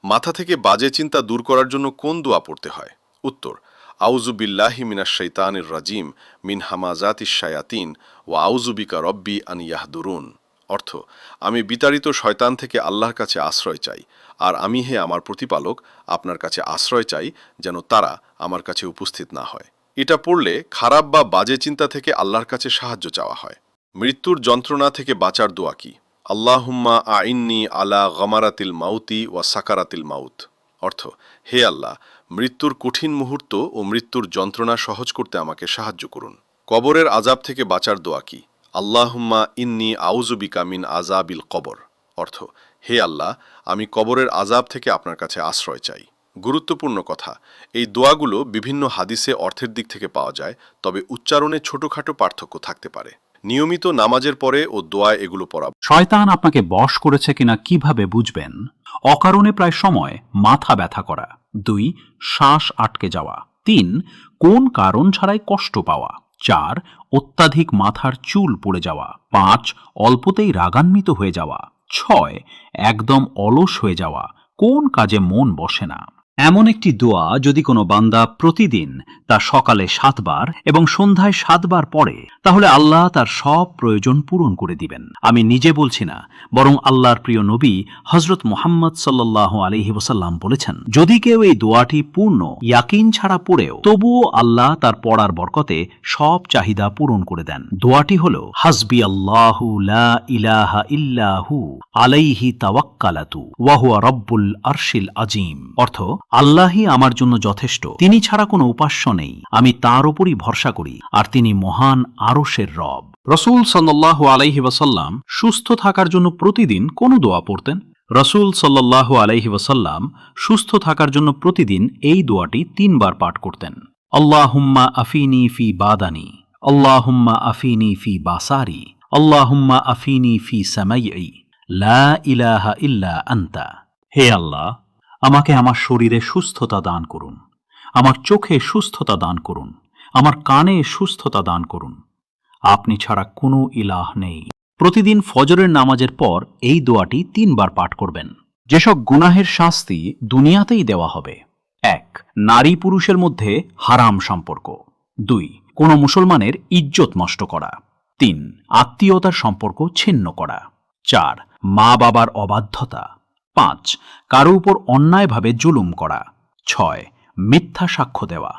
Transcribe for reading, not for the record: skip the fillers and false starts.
মাথা থেকে বাজে চিন্তা দূর করার জন্য কোন দোয়া পড়তে হয়? উত্তর: আউযু বিল্লাহি মিনাশ শাইতানির রাজিম মিন হামাযাতিশ শায়াতিন ওয়া আউযু বিকা রব্বি আন ইয়াহদুরুন। অর্থ: আমি বিতাড়িত শয়তান থেকে আল্লাহর কাছে আশ্রয় চাই, আর আমি হে আমার প্রতিপালক আপনার কাছে আশ্রয় চাই যেন তারা আমার কাছে উপস্থিত না হয়। এটা পড়লে খারাপ বা বাজে চিন্তা থেকে আল্লাহর কাছে সাহায্য চাওয়া হয়। মৃত্যুর যন্ত্রণা থেকে বাঁচার দোয়া কি? আল্লাহুম্মা আইন্নি আলা গমারাতিল মাউতি ওয়া সাকারাতিল মাউত। অর্থ: হে আল্লাহ, মৃত্যুর কঠিন মুহূর্ত ও মৃত্যুর যন্ত্রণা সহজ করতে আমাকে সাহায্য করুন। কবরের আযাব থেকে বাঁচার দোয়া কি? আল্লাহুম্মা ইন্নি আউযু বিকা মিন আযাবিল কবর। অর্থ: হে আল্লাহ, আমি কবরের আযাব থেকে আপনার কাছে আশ্রয় চাই। গুরুত্বপূর্ণ কথা, এই দোয়াগুলো বিভিন্ন হাদিসে অর্থের দিক থেকে পাওয়া যায়, তবে উচ্চারণে ছোটখাটো পার্থক্য থাকতে পারে। নিয়মিত নামাজের পরে ও দোয়ায় এগুলো পড়া। শয়তান আপনাকে বশ করেছে কিনা কিভাবে বুঝবেন? অকারণে প্রায় সময় মাথা ব্যথা করা। 2. শ্বাস আটকে যাওয়া। 3. কোন কারণ ছাড়াই কষ্ট পাওয়া। 4. অত্যাধিক মাথার চুল পড়ে যাওয়া। 5. অল্পতেই রাগান্বিত হয়ে যাওয়া। 6. একদম অলস হয়ে যাওয়া, কোন কাজে মন বসে না। এমন একটি দোয়া যদি কোনো বান্দা প্রতিদিন তা সকালে 7 বার এবং সন্ধ্যায় 7 বার পড়ে, তাহলে আল্লাহ তার সব প্রয়োজন পূরণ করে দিবেন। আমি নিজে বলছি না, বরং আল্লাহর প্রিয় নবী হযরত মুহাম্মদ সাল্লাল্লাহু আলাইহি ওয়াসাল্লাম বলেছেন, যদি কেউ এই দোয়াটি পূর্ণ ইয়াকিন ছাড়া পড়েও তবুও আল্লাহ তার পড়ার বরকতে সব চাহিদা পূরণ করে দেন। দোয়াটি হলো: হাসবি আল্লাহু লা ইলাহা ইল্লাহু আলাইহি তাওয়াক্কালাতু ওয়া হুয়া রব্বুল আরশিল আজিম। অর্থ: আল্লাহই আমার জন্য যথেষ্ট, তিনি ছাড়া কোনো উপাস্য নেই, আমি তার উপরই ভরসা করি, আর তিনি মহান আরশের রব। রাসূল সাল্লাল্লাহু আলাইহি ওয়াসাল্লাম সুস্থ থাকার জন্য প্রতিদিন কোন দোয়া পড়তেন? রাসূল সাল্লাল্লাহু আলাইহি ওয়াসাল্লাম সুস্থ থাকার জন্য প্রতিদিন এই দোয়াটি 3 বার পাঠ করতেন। আল্লাহুম্মা আফিনি ফি বাদানি, আল্লাহুম্মা আফিনি ফি বাসারি, আল্লাহুম্মা আফিনি ফি সামাইই, লা ইলাহা ইল্লা আনতা। হে আল্লাহ, আমাকে আমার শরীরে সুস্থতা দান করুন, আমার চোখে সুস্থতা দান করুন, আমার কানে সুস্থতা দান করুন। আপনি ছাড়া কোনো ইলাহ নেই। প্রতিদিন ফজরের নামাজের পর এই দোয়াটি 3 বার পাঠ করবেন। যেসব গুনাহের শাস্তি দুনিয়াতেই দেওয়া হবে: 1. নারী পুরুষের মধ্যে হারাম সম্পর্ক। 2. কোনো মুসলমানের ইজ্জত নষ্ট করা। 3. আত্মীয়তার সম্পর্ক ছিন্ন করা। 4. মা বাবার অবাধ্যতা। 5. কারো উপর অন্যায়ভাবে জুলুম করা। 6. মিথ্যা সাক্ষ্য দেওয়া।